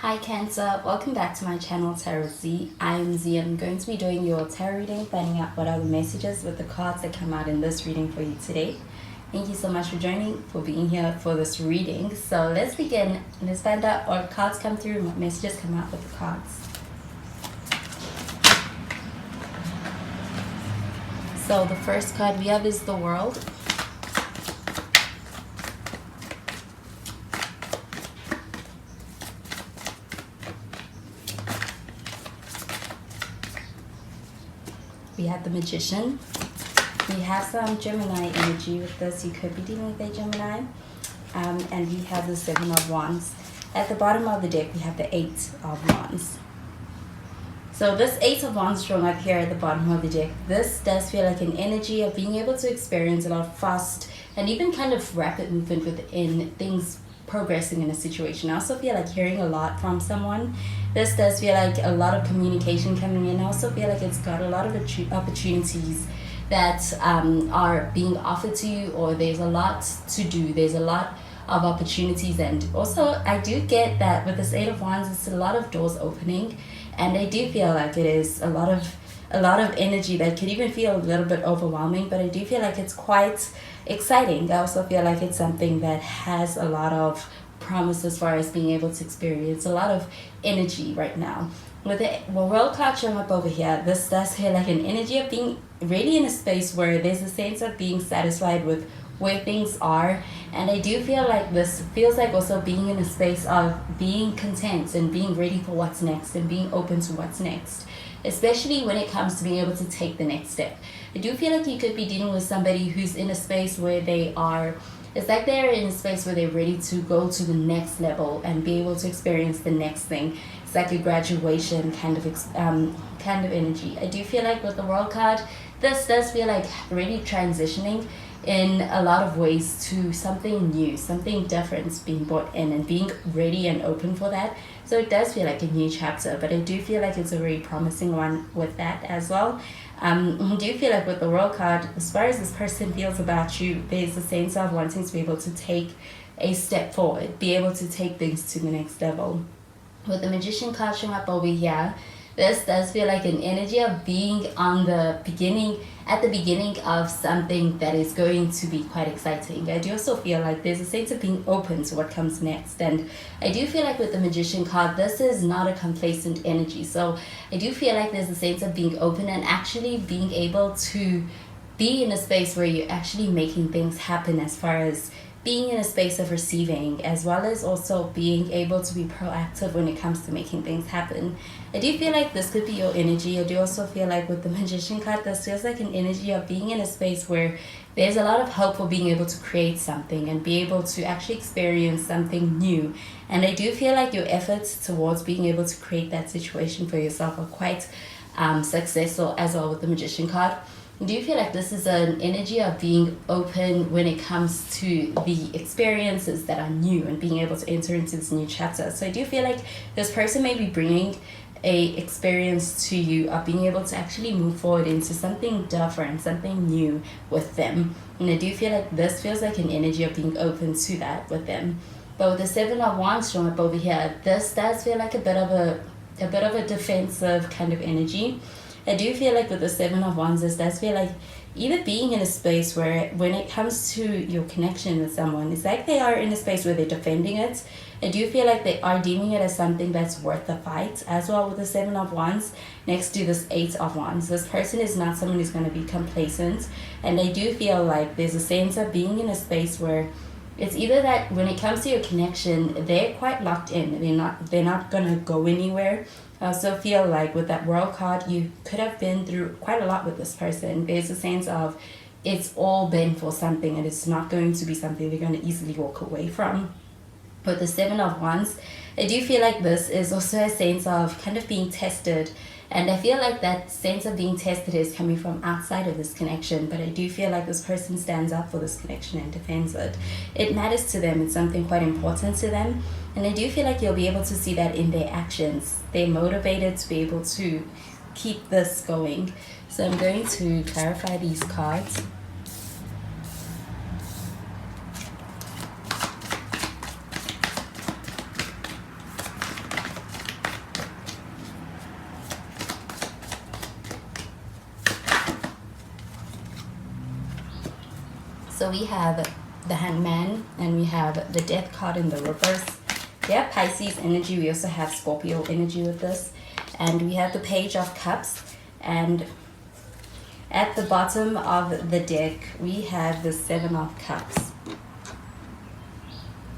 Hi Cancer, welcome back to my channel Tarot Z. I'm Z and I'm going to be doing your tarot reading, finding out what are the messages with the cards that come out in this reading for you today. Thank you so much for joining, for being here for this reading. So let's begin. Let's find out what cards come through and what messages come out with the cards. So the first card we have is the World. We have the Magician. We have some Gemini energy with this. You could be dealing with a Gemini. And we have the Seven of Wands. At the bottom of the deck, we have the Eight of Wands. So this Eight of Wands shown up here at the bottom of the deck, this does feel like an energy of being able to experience a lot of fast and even kind of rapid movement within things progressing in a situation. I also feel like hearing a lot from someone. This does feel like a lot of communication coming in. I also feel like it's got a lot of opportunities that are being offered to you, or there's a lot to do. There's a lot of opportunities, and also I do get that with this Eight of Wands, it's a lot of doors opening, and I do feel like it is a lot of energy that could even feel a little bit overwhelming, but I do feel like it's quite exciting. I also feel like it's something that has a lot of promise as far as being able to experience a lot of energy right now. With the World card showing up over here, this does feel like an energy of being really in a space where there's a sense of being satisfied with where things are, and I do feel like this feels like also being in a space of being content and being ready for what's next and being open to what's next, especially when it comes to being able to take the next step. I do feel like you could be dealing with somebody who's in a space where they are, it's like they're in a space where they're ready to go to the next level and be able to experience the next thing. It's like a graduation kind of energy. I do feel like with the World card, this does feel like really transitioning in a lot of ways to something new, something different being brought in and being ready and open for that. So it does feel like a new chapter, but I do feel like it's a very promising one with that as well. I do feel like with the World card, as far as this person feels about you, there's a sense of wanting to be able to take a step forward, be able to take things to the next level. With the Magician card showing up over here, this does feel like an energy of being at the beginning of something that is going to be quite exciting. I do also feel like there's a sense of being open to what comes next, and I do feel like with the Magician card, this is not a complacent energy. So I do feel like there's a sense of being open and actually being able to be in a space where you're actually making things happen, as far as being in a space of receiving, as well as also being able to be proactive when it comes to making things happen. I do feel like this could be your energy. I do also feel like with the Magician card, this feels like an energy of being in a space where there's a lot of hope for being able to create something and be able to actually experience something new. And I do feel like your efforts towards being able to create that situation for yourself are quite successful as well with the Magician card. Do you feel like this is an energy of being open when it comes to the experiences that are new and being able to enter into this new chapter? So I do feel like this person may be bringing a experience to you of being able to actually move forward into something different, something new with them. And I do feel like this feels like an energy of being open to that with them. But with the Seven of Wands showing up over here, this does feel like a bit of a defensive kind of energy. I do feel like with the Seven of Wands, this does feel like either being in a space where when it comes to your connection with someone, it's like they are in a space where they're defending it. I do feel like they are deeming it as something that's worth the fight as well with the Seven of Wands next to this Eight of Wands. This person is not someone who's going to be complacent, and I do feel like there's a sense of being in a space where it's either that when it comes to your connection, they're quite locked in. They're not going to go anywhere. I also feel like with that World card, you could have been through quite a lot with this person. There's a sense of it's all been for something, and it's not going to be something they're going to easily walk away from. With the Seven of Wands, I do feel like this is also a sense of kind of being tested. And I feel like that sense of being tested is coming from outside of this connection, but I do feel like this person stands up for this connection and defends it. It matters to them. It's something quite important to them. And I do feel like you'll be able to see that in their actions. They're motivated to be able to keep this going. So I'm going to clarify these cards. So we have the Hangman and we have the Death card in the reverse. We have Pisces energy. We also have Scorpio energy with this. And we have the Page of Cups. And at the bottom of the deck, we have the Seven of Cups.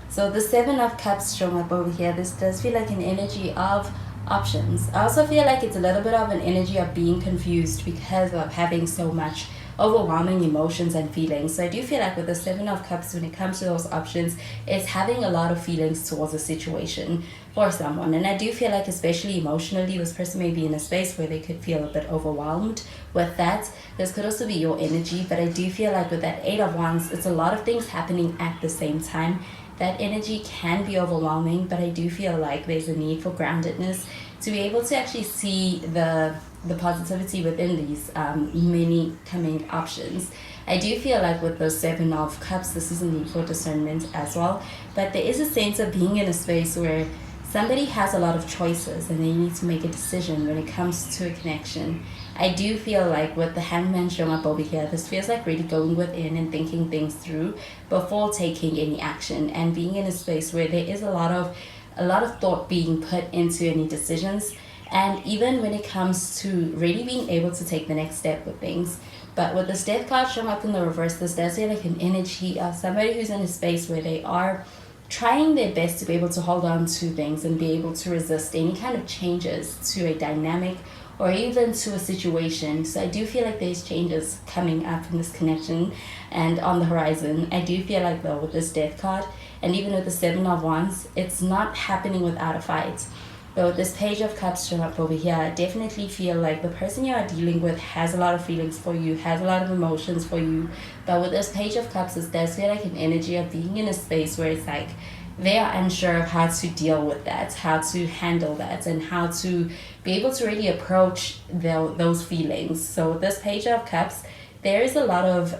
So the Seven of Cups showing up over here, this does feel like an energy of options. I also feel like it's a little bit of an energy of being confused because of having so much overwhelming emotions and feelings. So I do feel like with the Seven of Cups, when it comes to those options, it's having a lot of feelings towards a situation for someone. And I do feel like, especially emotionally, this person may be in a space where they could feel a bit overwhelmed with that. This could also be your energy, but I do feel like with that Eight of Wands, it's a lot of things happening at the same time. That energy can be overwhelming, but I do feel like there's a need for groundedness to be able to actually see the positivity within these many coming options. I do feel like with the Seven of Cups, this is a need for discernment as well. But there is a sense of being in a space where somebody has a lot of choices and they need to make a decision when it comes to a connection. I do feel like with the Hangman showing up over here, this feels like really going within and thinking things through before taking any action, and being in a space where there is a lot of thought being put into any decisions. And even when it comes to really being able to take the next step with things. But with this Death card showing up in the reverse, this does feel like an energy of somebody who's in a space where they are trying their best to be able to hold on to things and be able to resist any kind of changes to a dynamic or even to a situation. So I do feel like there's changes coming up in this connection and on the horizon. I do feel like, though, with this Death card and even with the Seven of Wands, it's not happening without a fight. But with this Page of Cups showing up over here, I definitely feel like the person you are dealing with has a lot of feelings for you, has a lot of emotions for you. But with this Page of Cups, it does feel like an energy of being in a space where it's like they are unsure of how to deal with that, how to handle that, and how to be able to really approach those feelings. So with this Page of Cups, there's a lot of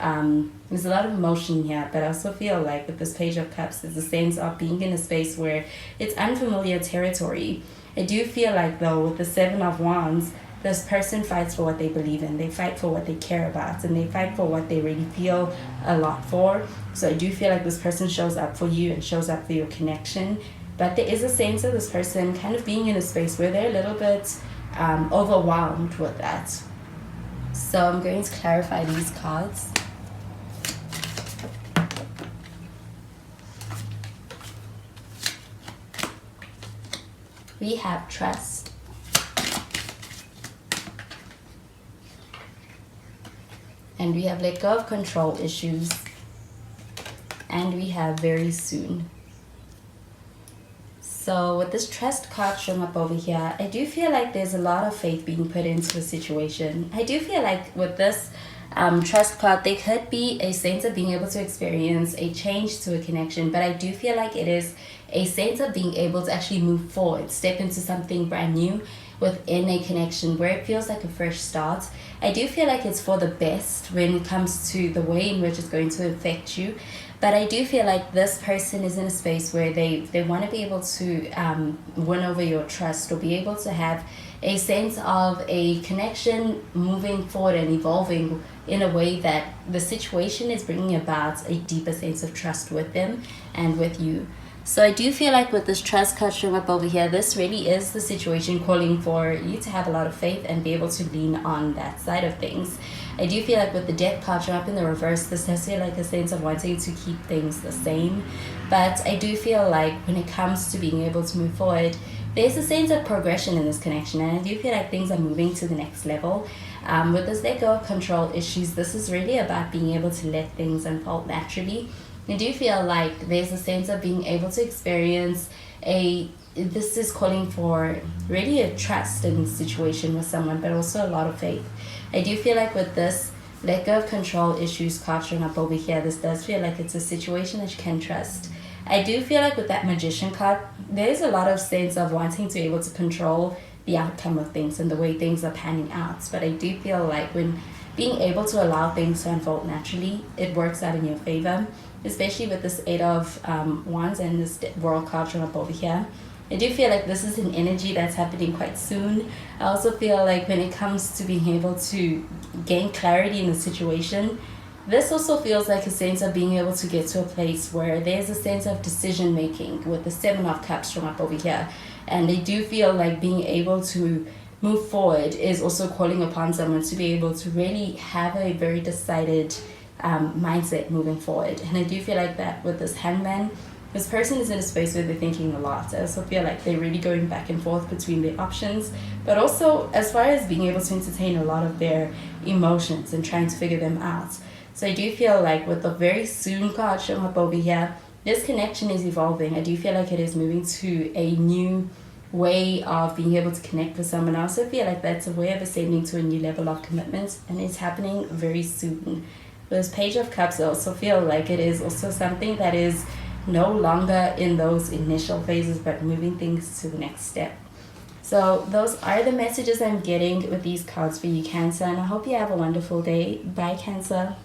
emotion here, but I also feel like with this Page of Cups, there's a sense of being in a space where it's unfamiliar territory. I do feel like, though, with the Seven of Wands, this person fights for what they believe in. They fight for what they care about, and they fight for what they really feel a lot for. So I do feel like this person shows up for you and shows up for your connection. But there is a sense of this person kind of being in a space where they're a little bit overwhelmed with that. So I'm going to clarify these cards. We have Trust. And we have Let Go of Control Issues. And we have Very Soon. So with this Trust card showing up over here, I do feel like there's a lot of faith being put into a situation. I do feel like with this Trust card, there could be a sense of being able to experience a change to a connection, but I do feel like it is a sense of being able to actually move forward, step into something brand new within a connection where it feels like a fresh start. I do feel like it's for the best when it comes to the way in which it's going to affect you. But I do feel like this person is in a space where they want to be able to win over your trust, or be able to have a sense of a connection moving forward and evolving in a way that the situation is bringing about a deeper sense of trust with them and with you. So I do feel like with this Trust card showing up over here, this really is the situation calling for you to have a lot of faith and be able to lean on that side of things. I do feel like with the Death card showing up in the reverse, this does feel like a sense of wanting to keep things the same. But I do feel like when it comes to being able to move forward, there's a sense of progression in this connection, and I do feel like things are moving to the next level. With this Let Go of Control Issues, this is really about being able to let things unfold naturally. I do feel like there's a sense of being able to experience this is calling for really a trust in the situation with someone, but also a lot of faith. I do feel like with this Let Go of Control Issues card showing up over here, this does feel like it's a situation that you can trust. I do feel like with that Magician card, there's a lot of sense of wanting to be able to control the outcome of things and the way things are panning out. But I do feel like when being able to allow things to unfold naturally, it works out in your favor, especially with this Eight of Wands and this World card showing up over here. I do feel like this is an energy that's happening quite soon. I also feel like when it comes to being able to gain clarity in the situation, This also feels like a sense of being able to get to a place where there's a sense of decision making with the Seven of Cups from up over here. And they do feel like being able to move forward is also calling upon someone to be able to really have a very decided mindset moving forward. And I do feel like that with this Hangman, this person is in a space where they're thinking a lot. I also feel like they're really going back and forth between their options, but also as far as being able to entertain a lot of their emotions and trying to figure them out. So I do feel like with the very soon card showing up over here, this connection is evolving. I do feel like it is moving to a new way of being able to connect with someone. I also feel like that's a way of ascending to a new level of commitment, and it's happening very soon. This Page of Cups, I also feel like it is also something that is no longer in those initial phases, but moving things to the next step. So those are the messages I'm getting with these cards for you, Cancer, and I hope you have a wonderful day. Bye, Cancer.